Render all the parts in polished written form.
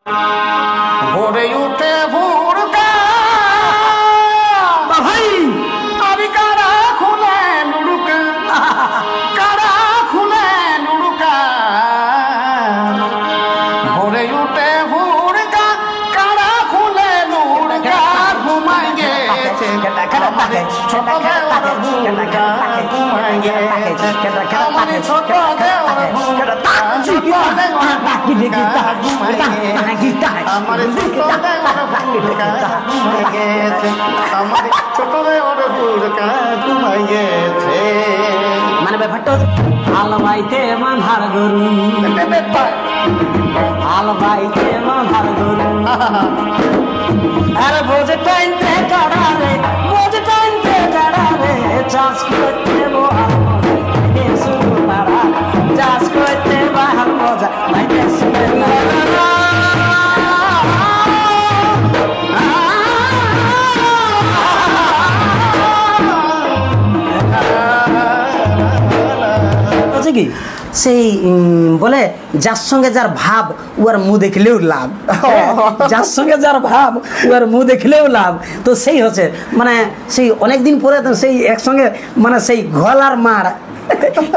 ভোরে উঠে ভোরকা ভাই আমি কারা খুলে নুড়ুকা কারা খুলে নুড়ুকা ভোরে উঠে ভোরকা কারা খুলে নুড়ুকা ঘুমাই গেছে ছোট দেওয়ার ভূমিকা ঘুমাই গেছে আমার ছোট দেওয়ার ভূমিকা ছোট দেওয়ার ভূমিকা ঘুমাই গেছে আমার ছোট দেওয়ার ভূমিকা ঘুমাই গেছে আমার ছোট দেওয়ার ভূমিকা ঘুমাই গেছে। মানে ব্যাপারটা আলবাইতে মাধার গরু আলবাইতে মাধার গরু আরে বোঝে টাইনতে কাড়ারে বোঝে টাইনতে কাড়ারে চাষ করতে চাষ করতে বাহার মজা লাইতে কি সেই বলে যার সঙ্গে যার ভাব ওর মুখ দেখলেও লাভ, যার সঙ্গে যার ভাব ওর মুখ দেখলেও লাভ। তো সেই হচ্ছে মানে সেই অনেকদিন পরে তো সেই একসঙ্গে মানে সেই গলার মার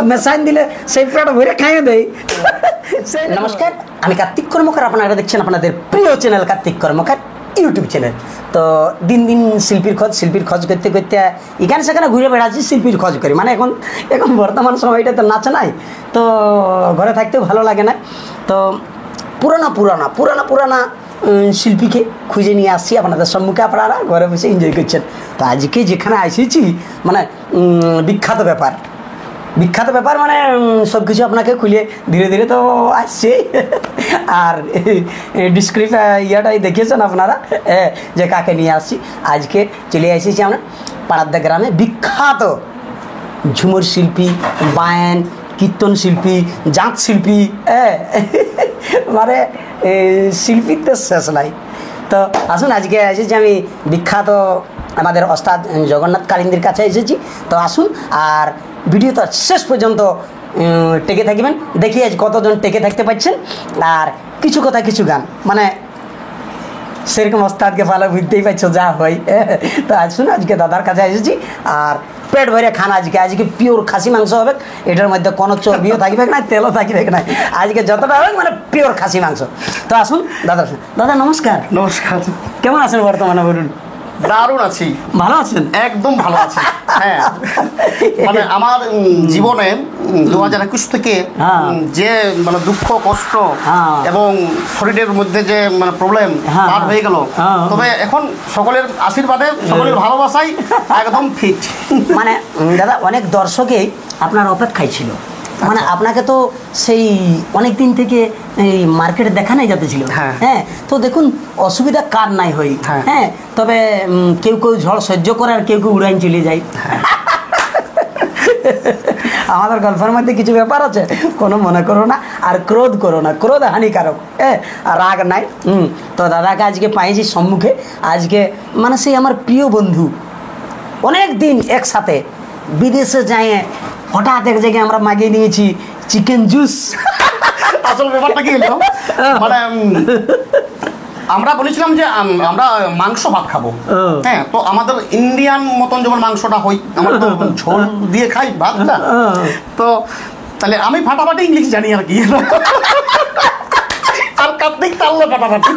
মেশাইন দিলে সেই পেট ভরে খাইয়ে দেয়। নমস্কার, আমি কার্তিক কর্মকার, আপনারা দেখছেন আপনাদের প্রিয় চ্যানেল কার্তিক কর্মকার ইউটিউব চ্যানেল। তো দিন দিন শিল্পীর খোঁজ করতে করতে এখানে সেখানে ঘুরে বেড়াচ্ছি, শিল্পীর খোঁজ করি। মানে এখন বর্তমান সময়টা তো নাচে নাই, তো ঘরে থাকতেও ভালো লাগে না। তো পুরানা শিল্পীকে খুঁজে নিয়ে আসছি আপনাদের সম্মুখে, আপনারা ঘরে বসে এনজয় করছেন। তো আজকে যেখানে আসেছি মানে বিখ্যাত ব্যাপার মানে সব কিছু আপনাকে খুলে ধীরে ধীরে তো আসছে। আর ইয়াটাই দেখিয়েছেন আপনারা যে কাকে নিয়ে আসছি। আজকে চলে এসেছি আমরা পাড়াদ্দা গ্রামে বিখ্যাত ঝুমুর শিল্পী, বায়ান, কীর্তন শিল্পী, জাঁত শিল্পী, মানে শিল্পীর তো শেষ নাই। তো আসুন, আজকে এসেছি আমি বিখ্যাত আমাদের ওস্তাদ জগন্নাথ কালিন্দির কাছে এসেছি। তো আসুন আর ভিডিওটা শেষ পর্যন্ত টেকে থাকবেন, দেখি আজ কতজন টেকে থাকতে পারছেন। আর কিছু কথা কিছু গান, মানে সেরকম ওস্তাদকে ভালো বুঝতেই পারছো যা হয়। তো আসুন, আজকে দাদার কাছে এসেছি আর পেট ভরে খান। আজকে পিওর খাসি মাংস হবে, এটার মধ্যে কোনো চর্বিও থাকবে না, তেলও থাকবে না। আজকে যতটা হবে মানে পিওর খাসি মাংস। তো আসুন দাদা নমস্কার। নমস্কার, কেমন আছেন বর্তমানে বলুন? দারুণ আছি। ভালো আছেন? একদম ভালো আছি। হ্যাঁ, মানে আমার জীবনে 2021 থেকে যে মানে দুঃখ কষ্ট এবং শরীরের মধ্যে যে মানে প্রবলেম পার হয়ে গেল, তবে এখন সকলের আশীর্বাদে সকলের ভালোবাসাই একদম ফিট। মানে দাদা অনেক দর্শকেই আপনার অপেক্ষায় ছিল, মানে আপনাকে তো সেই অনেক দিন থেকে এই মার্কেটে দেখা নাই যাতেছিল। হ্যাঁ, তো দেখুন অসুবিধা কার নাই হই। হ্যাঁ, তবে কেউ ঝড় সহ্য করে আর কেউ উড়াইন চলে যায়। আমাদের গল্পের মধ্যে কিছু ব্যাপার আছে, কোনো মনে করো না আর ক্রোধ করো না, ক্রোধ হানিকারক। আর রাগ নাই। তো দাদাকে আজকে পাইছি সম্মুখে। আজকে মানে সেই আমার প্রিয় বন্ধু, অনেক দিন একসাথে বিদেশে যাই, হঠাৎ এক জায়গায় আমরা মাগিয়ে নিয়েছি চিকেন জুস। আসল ব্যাপারটা কি হলো, মানে আমরা বলেছিলাম যে আমরা মাংস ভাত খাবো। হ্যাঁ, তো আমাদের ইন্ডিয়ান মতন যখন মাংসটা হয়, আমরা তো ঝোল দিয়ে খাই ভাতটা। তো তাহলে আমি ফাটাফাটি ইংলিশ জানি আর কি, আর কার্তিক তাল্লা ফাটাফাটি।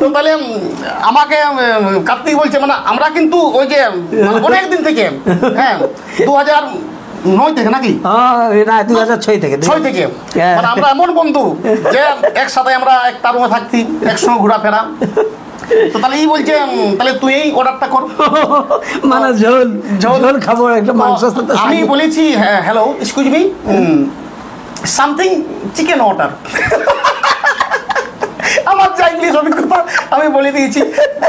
তো তাহলে আমাকে কার্তিক বলছে মানে আমরা কিন্তু ওই যে অনেকদিন থেকে, হ্যাঁ 2009 থেকে নাকি 2006 থেকে মানে আমরা এমন বন্ধু যে একসাথে আমরা একটা রুমে থাকতি, একসঙ্গে ঘোরাফেরা। তো তাহলে এই বলছে তাহলে তুই এই অর্ডারটা কর, মানে ঝোল খাবো একটা মাংস। আমি বলেছি hello excuse me, something chicken order. আমার যা ইংলিশ অভিজ্ঞতা আমি বলে দিয়েছি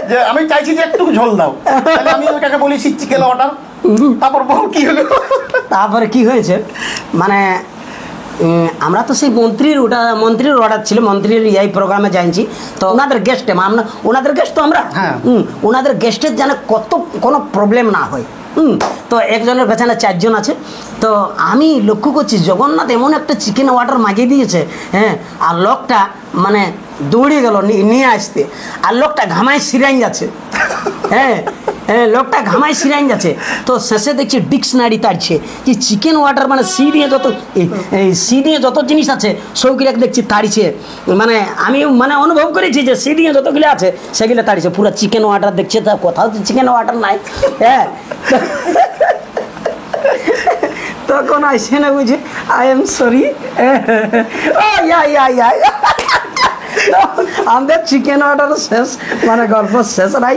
যে আমি চাইছি যে একটু ঝোল দাও, তাহলে আমি ওইটাকে বলেছি চিকেন অর্ডার। তারপর বল কি হলো? তারপরে কি হয়েছে মানে আমরা তো সেই মন্ত্রীর অর্ডার ছিল, মন্ত্রীর এই প্রোগ্রামে যাইছি। তো ওনাদের গেস্টে ওনাদের গেস্ট তো আমরা, ওনাদের গেস্টের যেন কোনো প্রবলেম না হয়, তো একজনের পেছনে 4 জন আছে। তো আমি লক্ষ্য করছি জগন্নাথ এমন একটা চিকেন ওয়াটার মাগিয়ে দিয়েছে, হ্যাঁ, আর লোকটা মানে দৌড়ে গেল নিয়ে আসতে, আর লোকটা ঘামায় সিরাইন যাচ্ছে, হ্যাঁ হ্যাঁ, লোকটা ঘামায় সিরাইন যাচ্ছে। তো শেষে দেখছি ডিকশনারি তাড়ছে যে চিকেন ওয়াটার মানে সি দিয়ে যত জিনিস আছে সবগুলো দেখছি তাড়িছে। মানে আমি মানে অনুভব করেছি যে সি দিয়ে যতগুলো আছে সেগুলো তাড়িছে। পুরো চিকেন ওয়াটার দেখছে, তা কোথাও তো চিকেন ওয়াটার নাই, হ্যাঁ। তখন আসে না বুঝি আই এম সরি, আমাদের চিকেন অর্ডার শেষ, মানে গল্প শেষ নাই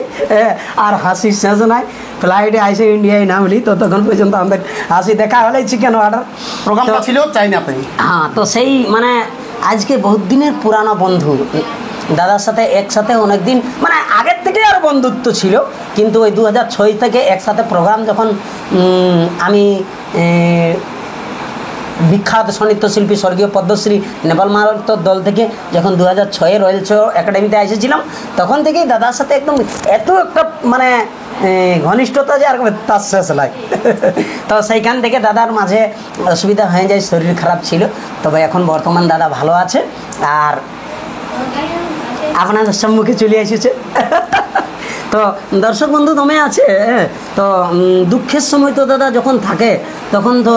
আর হাসি শেষ নাই। ফ্লাইটে আইসে ইন্ডিয়ায় নামলি তো তখন পর্যন্ত আমাদের হাসি দেখা হলেই চিকেন অর্ডার প্রোগ্রামটা ছিল চাইনাতে। হ্যাঁ, তো সেই মানে আজকে বহুত দিনের পুরানো বন্ধু দাদার সাথে একসাথে অনেক দিন মানে আগের থেকে আর বন্ধুত্ব ছিল, কিন্তু ওই 2006 থেকে একসাথে প্রোগ্রাম যখন আমি বিখ্যাত সঙ্গীতশিল্পী স্বর্গীয় পদ্মশ্রী নেপাল মাহাতোর দল থেকে যখন 2006 রয়্যাল শো একাডেমিতে এসেছিলাম, তখন থেকেই দাদার সাথে একদম এত একটা মানে ঘনিষ্ঠতা যে আর তার শেষ নয়। তো সেইখান থেকে দাদার মাঝে অসুবিধা হয়ে যায়, শরীর খারাপ ছিল, তবে এখন বর্তমান দাদা ভালো আছে আর আপনাদের সম্মুখে চলে এসেছে। তো দর্শক বন্ধু দমে আছে। তো দুঃখের সময় তো দাদা যখন থাকে তখন তো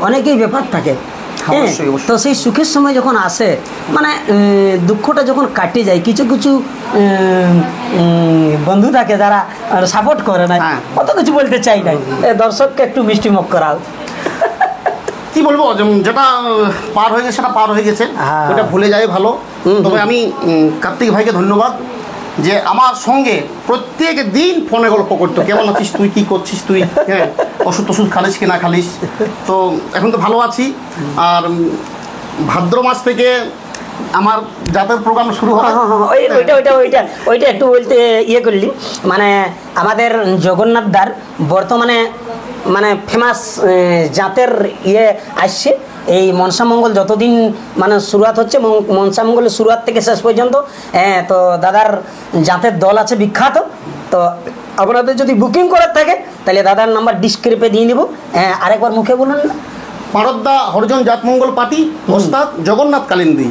অনেকেই ব্যাপার থাকে, তো সেই সুখের সময় যখন আসে মানে দুঃখটা যখন কাটে যায়, কিছু কিছু বন্ধু থাকে যারা সাপোর্ট করে না, কত কিছু বলতে চাই নাই, দর্শককে একটু মিষ্টি মুখ করাও। কি বলবো, যেটা পার হয়ে গেছে সেটা পার হয়ে গেছে, ওটা ভুলে যাই ভালো। তবে আমি কার্তিক ভাইকে ধন্যবাদ যে আমার সঙ্গে প্রত্যেক দিন ফোনে গল্প করতো, কেমন আছিস তুই, কি করছিস তুই, হ্যাঁ ওষুধ টষুধ খালিস কি না খালিস। তো এখন তো ভালো আছি। আর ভাদ্র মাস থেকে আমার জাতের প্রোগ্রাম শুরু হয়। ওইটা একটু বলতে ইয়ে করলি, মানে আমাদের জগন্নাথ দার বর্তমানে মানে ফেমাস জাতের ইয়ে আসছে এই মনসামঙ্গল যতদিন মানে শুরুয়াত হচ্ছে, মনসামঙ্গলের শুরুয়াত থেকে শেষ পর্যন্ত। তো দাদার জাতের দল আছে বিখ্যাত। তো আপনাদের যদি বুকিং করার থাকে তাহলে দাদার নাম্বার ডিসক্রিপে দিয়ে দেবো। আরেকবার মুখে বলুন। পারদ্দা হরিজন জাতমঙ্গল পার্টি, ওস্তাদ জগন্নাথ কালিন্দী।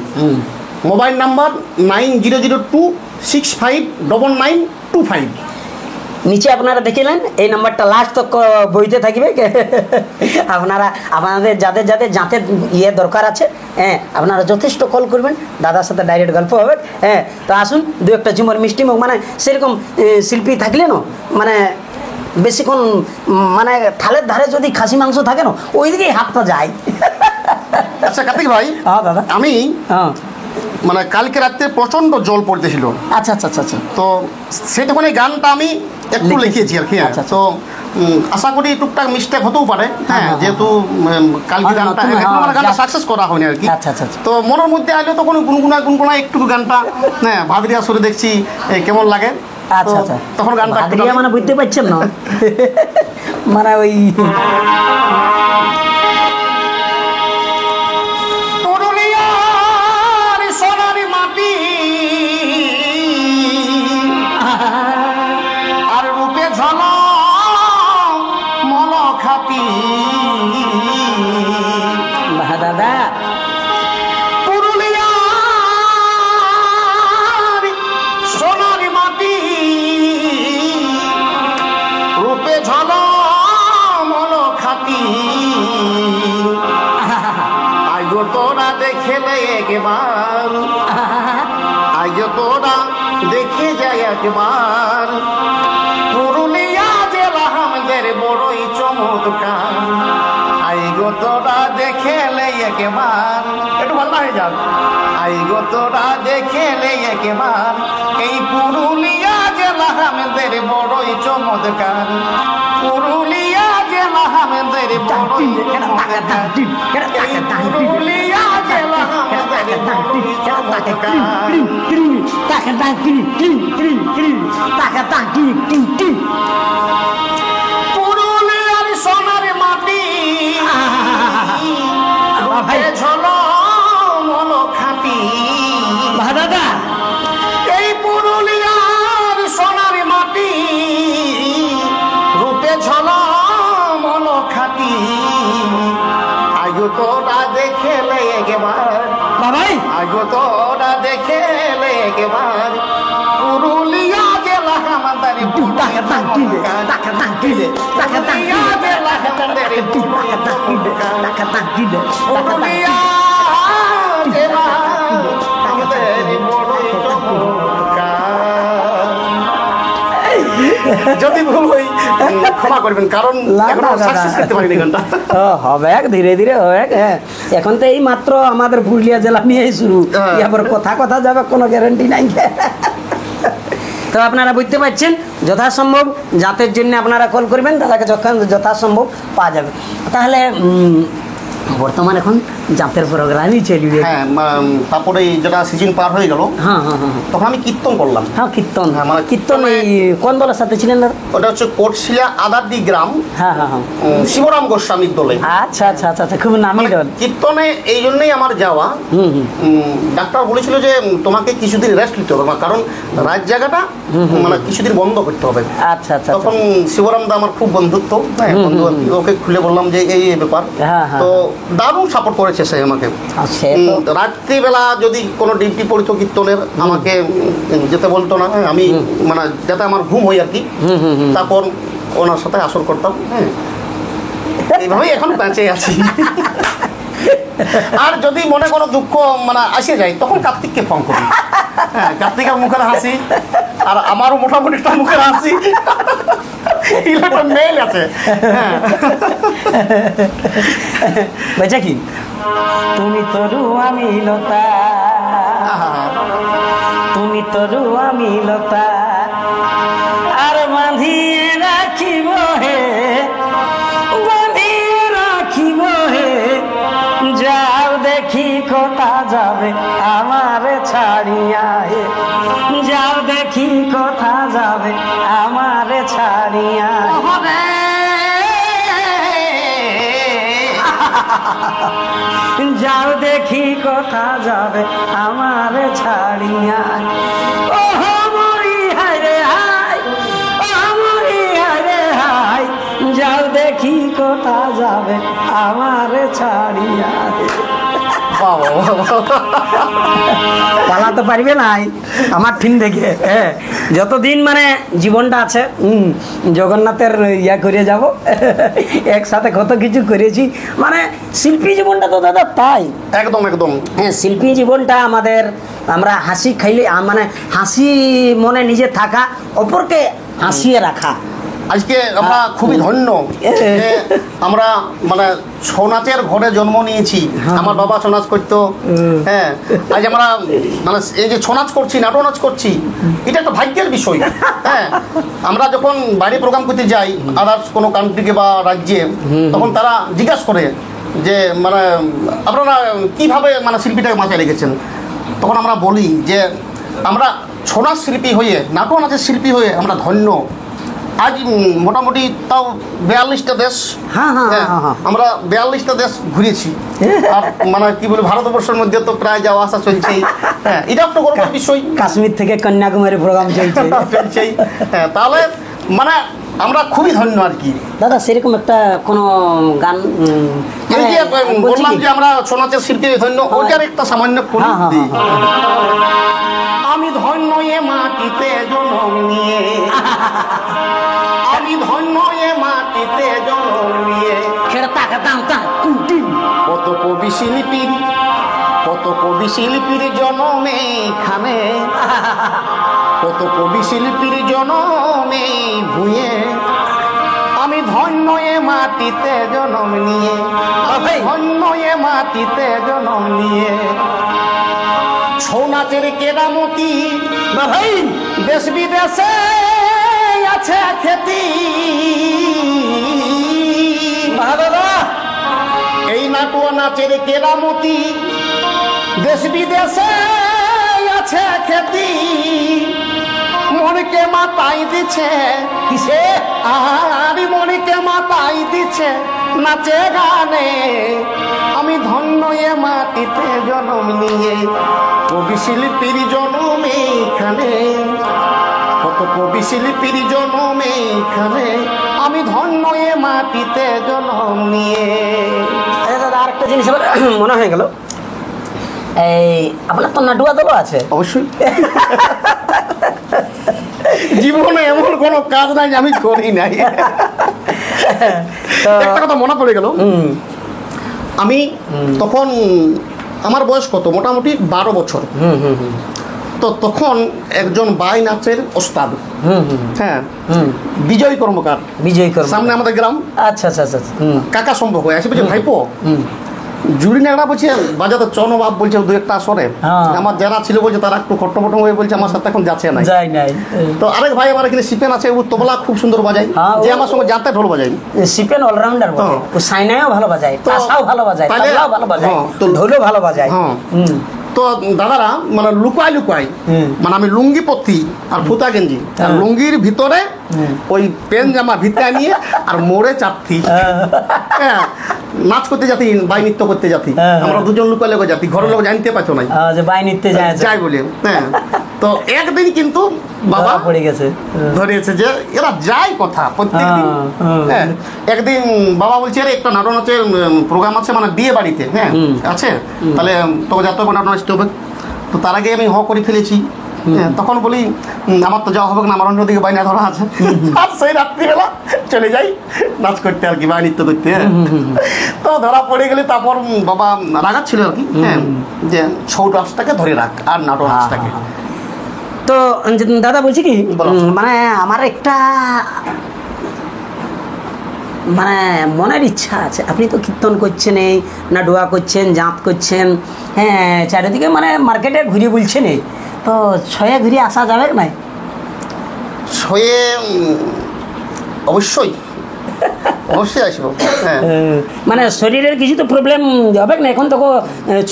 Mobile number 9002659925। নিচে আপনারা দেখলেন এই নাম্বারটা লাস্ট তক বইতে থাকবে। আপনারা আপনাদের যাদের যাদের জাতের ইয়ে দরকার আছে, আপনারা যথেষ্ট কল করবেন, দাদার সাথে ডাইরেক্ট গল্প হবে। তো আসুন, দু একটা ঝুমর মিষ্টি মুখ মানে সেরকম শিল্পী থাকলে না মানে বেশিক্ষণ মানে থালের ধারে যদি খাসি মাংস থাকে না ওই দিকেই হাতটা যায়। আচ্ছা কার্তিক ভাই, দাদা আমি মানে কালকে রাত্রে প্রচন্ড জল পড়তেছিল। আচ্ছা আচ্ছা আচ্ছা আচ্ছা। তো সেটুকুন এই গানটা আমি একটু লিখেছি আর কি। তো আশা করি টুকটাক মিস্টেক হতেও পারে, হ্যাঁ, যেহেতু কালকে গানটা গানটা সাকসেস করা হয়নি আর কি। আচ্ছা আচ্ছা। তো মনের মধ্যে আসলে তখন গুনগুনা একটু গানটা, হ্যাঁ, ভাবিরিয়া সুরে দেখছি কেমন লাগে। আচ্ছা আচ্ছা। তখন গানটা মানে বুঝতে পারছেন না, মানে ওই দাদা পুরুলিয়ার সোনার মাটি রূপে ঝলমল খাটি। আজ তোরা দেখলে একবার, আজ তোরা দেখে যায় একবার, পুরুলিয়া জেলা আমাদের বড়ই চমৎকার। আই গো তোরা দেখেলে একবার, একটু ভালো হয়ে যান। আই গো তোরা দেখেলে একবার, এই পুরুলিয়া জেলা আমাদের বড়ই চমৎকার, পুরুলিয়া জেলা আমাদের বড়ই চমৎকার, এই পুরুলিয়া জেলা আমাদের বড়ই চমৎকার। পুরুলিয়ার সোনার মাটি ঝলমল খাটি। দাদা এই পুরুলিয়ার সোনার মাটি রূপে ঝলমল একেবারে পুরুলিয়া জেলা আমাদের পুরুলিয়া জেলা আমাদের পুরুলিয়া জেলা আমাদের বড়ই চমৎকার। যদি ভুল হই ক্ষমা করবেন, কারণ এখনো সাকসেস করতে পারিনি গানটা। হবে ধীরে ধীরে হবে। হ্যাঁ, এখন তো এই মাত্র আমাদের পুরুলিয়া জেলা নিয়েই শুরু, এবার কথা যাবে কোনো গ্যারান্টি নাই। তো আপনারা বুঝতে পারছেন, যথাসম্ভব জাতের জন্য আপনারা কল করবেন, দাদাকে যখন যথাসম্ভব পাওয়া যাবে। তাহলে বর্তমান এখন জাতের প্রোগ্রামই চলবে। হ্যাঁ, তারপরে যেটা সিজন পার হয়ে গেল, হ্যাঁ হ্যাঁ হ্যাঁ, তখন আমি কীর্তন করলাম। হ্যাঁ কীর্তন, হ্যাঁ, মানে কীর্তন এই কোন দলের সাথে ছিলেন দাদা? ওটা হচ্ছে কোটশিলা আদারদি গ্রাম, হ্যাঁ হ্যাঁ হ্যাঁ, শিবরাম গোস্বামীর দলে। আচ্ছা আচ্ছা আচ্ছা আচ্ছা, খুব নামি দল। কীর্তনে এই জন্যই আমার যাওয়া, ডাক্তার বলেছিল যে তোমাকে কিছুদিন রেস্ট নিতে হবে, কারণ রাত জায়গাটা মানে কিছুদিন বন্ধ করতে হবে। আচ্ছা আচ্ছা, তখন শিবরাম দা আমার খুব বন্ধুত্ব, হ্যাঁ বন্ধু, ওকে খুলে বললাম যে এই ব্যাপার। তো দারুণ সাপোর্ট করেছে সে আমাকে। রাত্রিবেলা যদি কোনো ডিউটি পড়িত কীর্তনের, আমাকে যেতে বলতো না, আমি মানে যাতে আমার ঘুম হয় আর কি, তারপর ওনার সাথে আসর করতাম। হ্যাঁ, এইভাবেই এখন বেঁচে আছি। আর যদি মনে কোনো দুঃখ মানে আসে যায়, তখন কার্তিককে ফোন করি। হ্যাঁ, কার্তিকের মুখের হাসি আর আমারও মোটামুটি একটা মুখের হাসি একটা মেল আছে। হ্যাঁ, বেচা কি তুমি তরু আমি লতা, তুমি তরু আমি লতা, আর বাঁধিয়ে রাখিব হে, বাঁধিয়ে রাখিব হে, যাও দেখি কোথা যাবে আমার ছাড়িয়া হে, যাও দেখি কোথা যাবে আমার ছাড়িয়া। যাও দেখি কোথা যাবে আমার ছাড়িয়া, ও মরি হায় রে হায়, ও মরি হায় রে হায়, যাও দেখি কোথা যাবে আমার ছাড়িয়া। পালাতে পারবে নাই আমার ঠিন দেখে। হ্যাঁ, যতদিন মানে জীবনটা আছে জগন্নাথের ইয়া করে যাব, একসাথে কত কিছু করেছি। মানে শিল্পী জীবনটা তো দাদা তাই, একদম একদম। হ্যাঁ, শিল্পী জীবনটা আমাদের, আমরা হাসি খাইলে মানে হাসি মনে নিজে থাকা, অপরকে হাসিয়ে রাখা। আজকে আমরা খুবই ধন্য যে আমরা মানে ছৌ নাচের ঘরে জন্ম নিয়েছি। আমার বাবা ছৌ নাচ করতো। হ্যাঁ, আজ আমরা মানে এই যে ছৌ নাচ করছি, নাটক নাচ করছি, এটা একটা ভাগ্যের বিষয়। হ্যাঁ, আমরা যখন বাইরে প্রোগ্রাম করতে যাই আদার্স কোনো কান্ট্রিকে বা রাজ্যে, তখন তারা জিজ্ঞাসা করে যে মানে আপনারা কীভাবে মানে শিল্পীটাকে মাথায় রেখেছেন। তখন আমরা বলি যে আমরা ছৌ নাচ শিল্পী হয়ে, নাটক নাচের শিল্পী হয়ে আমরা ধন্য। আজ মোটামুটি তাও 42টা দেশ, আমরা 42টা দেশ ঘুরেছি। আর মানে কি বলি, ভারতবর্ষের মধ্যে তো প্রায় যাওয়া আসা চলছেই। হ্যাঁ, এটা একটা গর্বের বিষয়। কাশ্মীর থেকে কন্যাকুমারী প্রোগ্রাম চলছেই। হ্যাঁ, তাহলে মানে আমরা খুবই ধন্য আর কি। দাদা সেরকম একটা কোনো গান, এই যে বললাম যে আমরা ছৌ নাচের শিল্পী ধন্য, ওটার একটা সামান্য আমি ধন্য এ মাটিতে জন্ম নিয়ে, আমি ধন্য এ মাটিতে জন্ম নিয়ে, কত কবি শিল্পীর, কত কবি শিল্পীর জন্মে এখানে, কত কবি শিল্পীর জন্মে ভুঁয়ে, আমি ধন্য এ মাটিতে জন্ম নিয়ে, ধন্য এ মাটিতে জন্ম নিয়ে। ছৌ নাচের কেরামতি দেশ বিদেশে আছে খ্যাতি, এই নাটুয়া নাচের কেরামতি দেশ বিদেশে আছে খ্যাতি। মনকে মাতাই দিচ্ছে কিসে, আর মনকে মাতাই দিচ্ছে নাচে গানে। আমি ধন্য এ মাটিতে জন্ম নিয়ে, কবি শিল্পীর জন্মে এখানে, কত কবি শিল্পীর জন্মে এখানে, আমি ধন্য এ মাটিতে জন্ম নিয়ে। দাদা আরেকটা জিনিস মনে হয়ে গেল, এই আপনার তো নাডুয়া দলও আছে অবশ্যই। জীবনে এমন কোনো কাজ নাই যে আমি করি নাই। একটা কথা মনে পড়ে গেল, আমি তখন আমার বয়স কত, মোটামুটি 12 বছর। তো তখন একজন বাই নাচের ওস্তাদ, হ্যাঁ, বিজয় কর্মকার, সামনে আমাদের গ্রাম, আচ্ছা আচ্ছা আচ্ছা, কাকা সম্ভব হয়ে আসে, বলছে ভাইপো জুড়ি নেগড়া বলছে বাজাতে চনবাব বলছে দু একটা আসরে, আমার যারা ছিল বলছে তারা একটু খট্টপটম হয়ে বলছে আমার সাথে এখন যাচ্ছে না। তো আরেক ভাই আমার এখানে সিপেন আছে, ও তবলা খুব সুন্দর বাজায়, যে আমার সঙ্গে যাতে ঢোল বাজায়, সিপেন অলরাউন্ডার বটে, ও সাইনাও ভালো বাজায়, তাসাও ভালো বাজায়, তবলাও ভালো বাজায়, ঢোলও ভালো বাজায়। তো দাদারা মানে লুকাই লুকাই, মানে আমি লুঙ্গি পত্তি আর ফুতা গেঞ্জি আর লুঙ্গির ভিতরে ওই পেন জামা ভিতরে নিয়ে আর মোড়ে চাপতি, হ্যাঁ, নাচ করতে যাতি, বাই নৃত্য করতে যাতি, আমরা দুজন লুকাই লুকাই যাতি, ঘরের লোক জানতে পারছো না যে বাই নৃত্যে যাই বলে। হ্যাঁ, তো একদিন কিন্তু বাবা পড়ে গেছে, ধরেছে যে এরা যায় কথা প্রত্যেকদিন। হ্যাঁ, একদিন বাবা বলছে আরে একটা নাটক নাচের প্রোগ্রাম আছে, মানে বিয়ে বাড়িতে, হ্যাঁ আছে, তাহলে তোকে যাতে হবে নাটক নাচতে হবে। তো তার আগে আমি করে ফেলেছি, তখন বলি আমার তো যাওয়া হবে না, আমার অন্যদিকে বাইনা ধরা আছে, আর সেই রাত্রিবেলা চলে যাই নাচ করতে আর কি, বাই নৃত্য করতে। তো ধরা পড়ে গেলে তারপর বাবা রাগাচ্ছিল আর কি, হ্যাঁ, যে ছৌ নাচটাকে ধরে রাখ আর নাটক নাচটাকে। তো দাদা বলছি কি, মানে আমার একটা মানে মনের ইচ্ছা আছে, আপনি তো কীর্তন করছেন, এই না ডোয়া করছেন, জাঁত করছেন, হ্যাঁ, চারিদিকে মানে মার্কেটে ঘুরে বলছেন, এই তো ছয়ে ঘুরে আসা যাবে না? ছয়ে অবশ্যই অবশ্যই আসবো। হ্যাঁ, মানে শরীরের কিছু তো প্রবলেম হবে না, এখন তো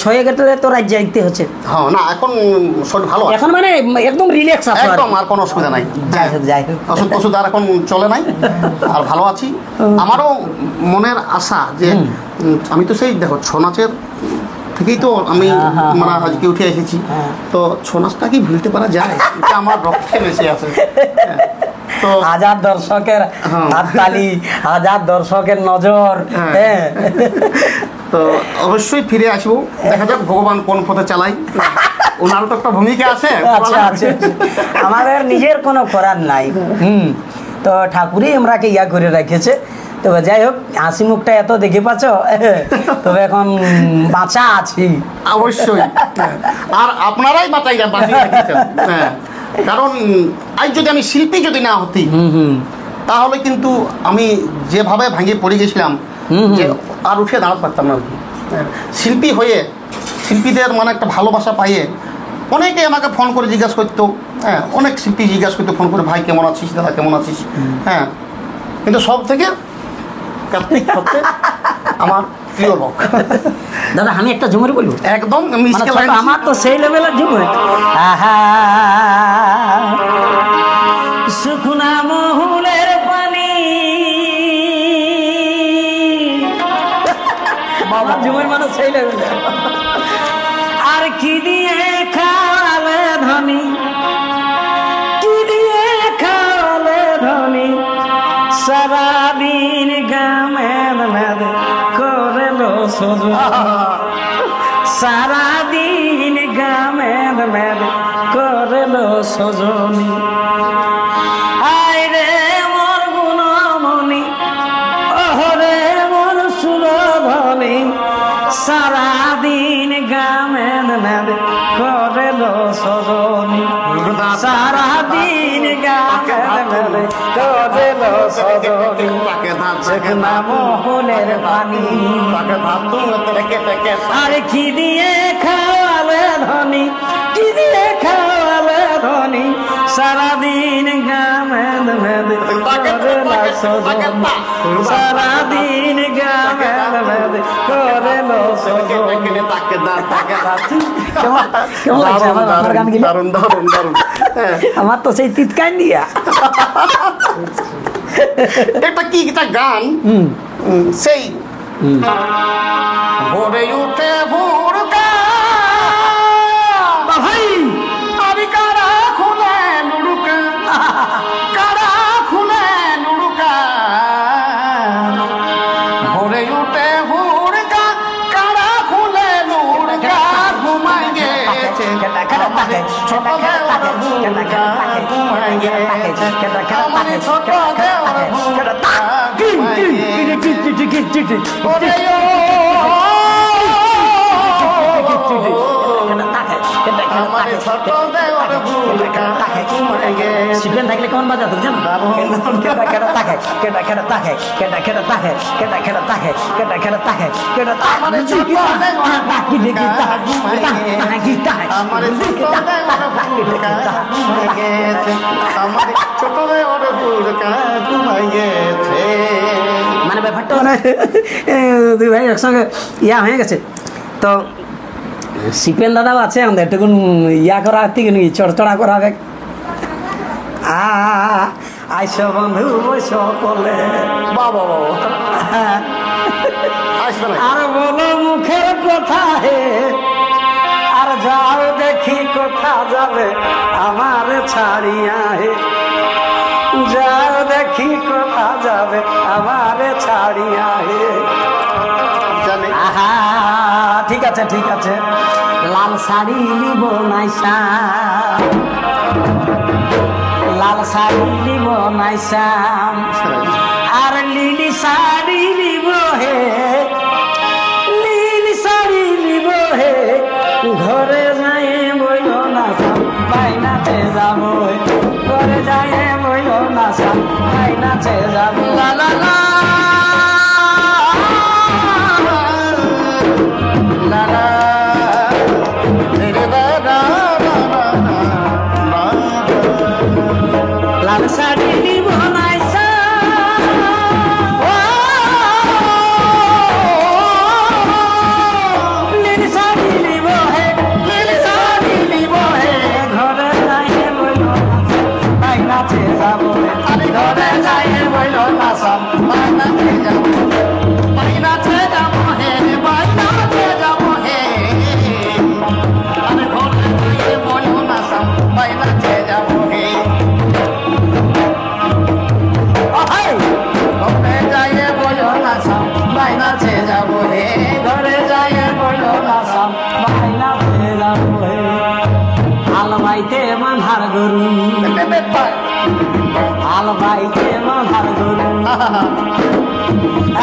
ছয়ে গেলে তো রাজ্য যাইতে হচ্ছে। হ্যাঁ, না এখন শরীর ভালো, এখন মানে একদম রিল্যাক্স আছে, একদম আর কোনো অসুবিধা নাই। যাই হোক যাই হোক, ওষুধ টষুধ আর এখন চলে নাই, আর ভালো আছি। আমারও মনের আশা যে আমি তো সেই দেখো ছৌ নাচের থেকেই তো আমি মানে আজকে উঠে এসেছি, তো ছৌ নাচটা কি ভুলতে পারা যায়? এটা আমার রক্তে বেশি আছে। তো হাজার দর্শকের হাততালি, হাজার দর্শকের নজর, হ্যাঁ, তো অবশ্যই ফিরে আসবো, দেখা যাক ভগবান কোন পথে চালাই, ওনারও তো একটা ভূমিকা আছে। আচ্ছা আচ্ছা, আমাদের নিজের কোনো করার নাই, তো ঠাকুরই আমরাকে ইয়া করে রেখেছে। তবে যাই হোক, হাসি মুখটা এত দেখে পাচ্ছ, তবে এখন বাঁচা আছি অবশ্যই, আর আপনারাই বাঁচাইয়া বাঁচিয়ে রেখেছেন। হ্যাঁ, কারণ আজ যদি আমি শিল্পী যদি না হতি, তাহলে কিন্তু আমি যেভাবে ভাঙে পড়ে গেছিলাম যে আর উঠে দাঁড়াতে পারতাম না। শিল্পী হয়ে শিল্পীদের মানে একটা ভালোবাসা পাইয়ে অনেকে আমাকে ফোন করে জিজ্ঞাসা করতো, হ্যাঁ, অনেক শিল্পী জিজ্ঞাসা করতো ফোন করে, ভাই কেমন আছিস, দাদা কেমন আছিস, হ্যাঁ, কিন্তু সব থেকে কার্তিক হচ্ছে আমার প্রিয় লোক। দাদা আমি একটা ঝুমুর বলবো, একদম আমার তো সেই লেভেলের ঝুমুর, শুকনা মহুলের পানি, বাবা ঝুমুর মানে সেই লেভেলের। আর কি দিয়ে খাওয়ালে ধনী, কি দিয়ে খাওয়ালে ধনী, সারাদিন গামেদ মেদ করেলো সজনী, সারাদিন গামেদ মেদ করেলো সজনী, আয় রে মোর গুণমণি, ওহরে মোর সুরধনী, সারাদিন গামেদ মেদ করেলো সজনী, সারাদিন গামেদ মেদ করেলো সজনী, শুকনা মহুলের পানি, আরে কি দিয়ে খাওয়ালে ধনী, কি দিয়ে খাওয়ালে ধনী, সারাদিন গামেদ মেদ করেলো সজনী, সারাদিন গামেদ মেদ করেলো সজনী। আমার তো সেই তিতকান দিয়া এটা কি একটা গান, সেই ভোরে উঠে ভোরকা ভাই, আমি কারা খুলে নুড়ুকা, কারা খুলে নুড়ুকা, ভোরে উঠে ভোরকা, কারা খুলে নুড়ুকা, ঘুমাই ছোট দেওয়ার ভুলটা ঘুমাই গেছে আমার ছোট দেওয়ার ভুলটা ঘুমাই গেছে ওরে আমার ছোট দেওয়ার ভুলটা ঘুমাই গেছে সিপেন থাকলে কেমন বাজা তো জানো কেডা কেডা তাকে কেডা কেডা তাকে কেডা কেডা তাকে কেডা কেডা তাকে কেডা কেডা তাকে কেডা আমার ছোট দেওয়ার তাকি দেখি তাকি তাকি আমার ছোট দেওয়ার ভুলটা ঘুমাই গেছে আমার ছোট দেওয়ার ভুলটা ঘুমাই গেছে মানে ব্যাপারটা মানে দুই ভাই একসঙ্গে ইয়া হয়ে গেছে তো সিপেন দাদাও আছে আমাদের একটুকুন ইয়া করা থেকে নাকি চড়চড়া করা হবে আইস বন্ধু সকলে বাবা বাবা আসবে না আর বলো মুখের কথা হে আর যাও দেখি কোথা যাবে আমার ছাড়িয়া হে যাও দেখি কোথা যাবে আমার ছাড়িয়া হে জানি আহা ঠিক আছে ঠিক আছে লাল শাড়ি নিব নাইসা লাল শাড়ি নিব নাইসাম আর লিলি শাড়ি নিব হে লিলি শাড়ি নিব হে ঘরে যাই বইল নাচাম বাইনাতে যাব ঘরে যাই বইল নাচাম বাইনাতে যাব লা লা লা la la লাল শাড়ি নিব নাইসা লিলি শাড়ি নিব হে লিলি শাড়ি নিব হে ঘরে যাই বইল বাইনাতে যাব আমি ঘরে যাই বইল নাসাম বাইনাতে যাব বাইনাতে যাব হে বাইনাতে যাব হে আমি ঘরে যাই বইল নাসাম বাইনাতে যাব হে ঘরে যাই বইল নাসাম বাইনাতে যাব হে ঘরে যাই বইল নাসাম বাইনাতে যাব হে আলবাইতে মানহার গরু আলবাইতে মানহার গরু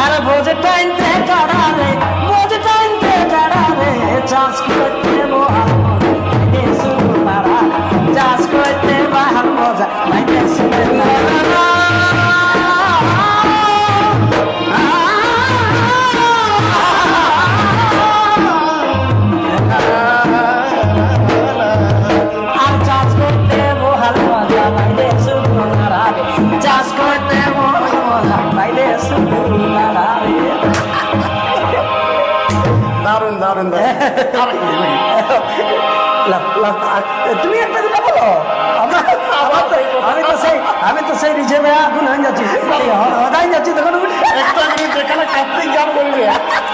আর বোঝে টাইনতে কাড়ারে বোঝে টাইনতে কাড়ারে চাষ করতে বহাল মজা চাষ করতে বাহাল মজা লাইতে শুনে আর চাষ করতে বহাল মজা লাইতে শুনে চাষ করতে বহাল মজা লাইতে শুনে দারুন দারুন তুমি একটা দিটা বলো আমি তো সেই রিজেভে এখন হয়ে যাচ্ছি হদাই যাচ্ছি তখন একটা জিনিস যেখানে কার্তিক গান বলবে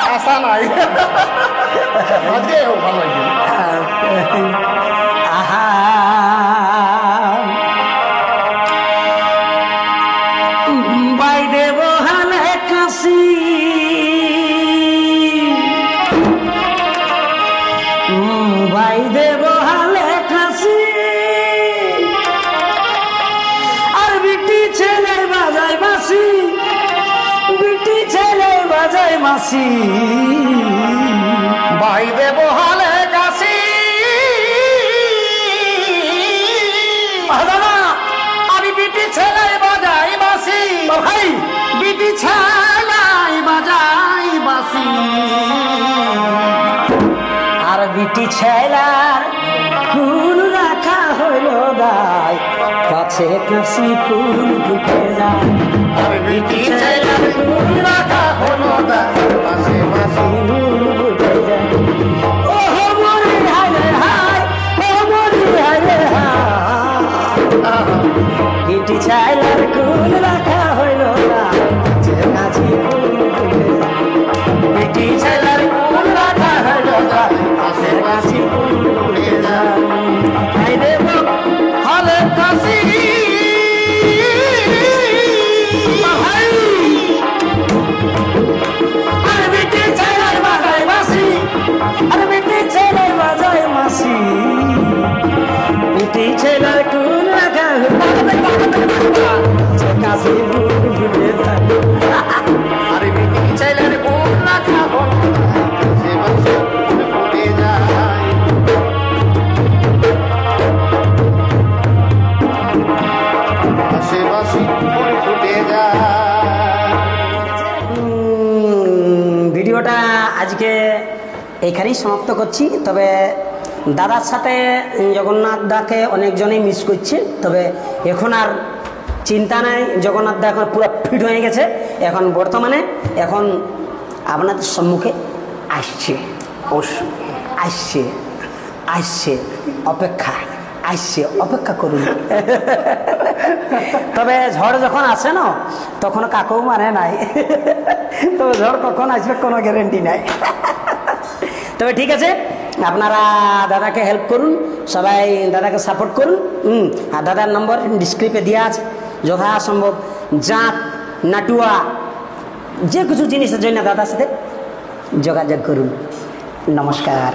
আশা নাই আজকে ভালো হয়েছে আহা বাইরে বহালে কাশি বাইরে বহালে কাশি আর বিটি ছেলে বাজায় বাসি বিটি ছেলে বাজায় মাসি বাইরে বহালে কাশি দাদা আমি বিটি ছেলে বাজাই বাসি ভাই বিটি ছেলাই বাজাই বাসি আর বিটি ছেলার ফুল রাখা হইল দায় কাছে কাশি ফুল ফুটে যায় আর বিটি ছেলার ফুল রাখা হলো দা বাসি বাসি ফুল ফুটে যায় ও মরি হায় রে হায় ও মরি হায় রে হায় বিটি ছেলার ফুল রাখা হইল দায় কাছে কাশি ফুল ফুটে যায় বিটি ছেলার ফুল রাখা হলো দা বাসি বাসি ফুল ফুটে যায় বাইরে হলে কাশি আর বিটি ছেলার বাজায় বাসি আর বিটি ছেলার বাজায় মাসি বুক ফুটে যায়। আরে বিটি চাইলে রে বুক রাখা বন্ধ সে বাসি ফুল ফুটে যায়। সে বাসি ফুল ফুটে যায়। ভিডিওটা আজকে এখানেই সমাপ্ত করছি। তবে দাদার সাথে জগন্নাথ দাকে অনেকজনেই মিস করছে, তবে এখন আর চিন্তা নাই। জগন্নাথ দা এখন পুরো ফিট হয়ে গেছে। এখন বর্তমানে এখন আপনাদের সম্মুখে আসছে, আসছে আসছে অপেক্ষা, আসছে অপেক্ষা করুন। তবে ঝড় যখন আসে না তখন কাকেও মানে নাই। তবে ঝড় কখন আসবে কোনো গ্যারেন্টি নাই। তবে ঠিক আছে, আপনারা দাদাকে হেল্প করুন, সবাই দাদাকে সাপোর্ট করুন। আর দাদার নম্বর ডিসক্রিপে দেওয়া আছে। যথাসম্ভব জাত নাটুয়া যে কিছু জিনিসের জন্য দাদার সাথে যোগাযোগ করুন। নমস্কার।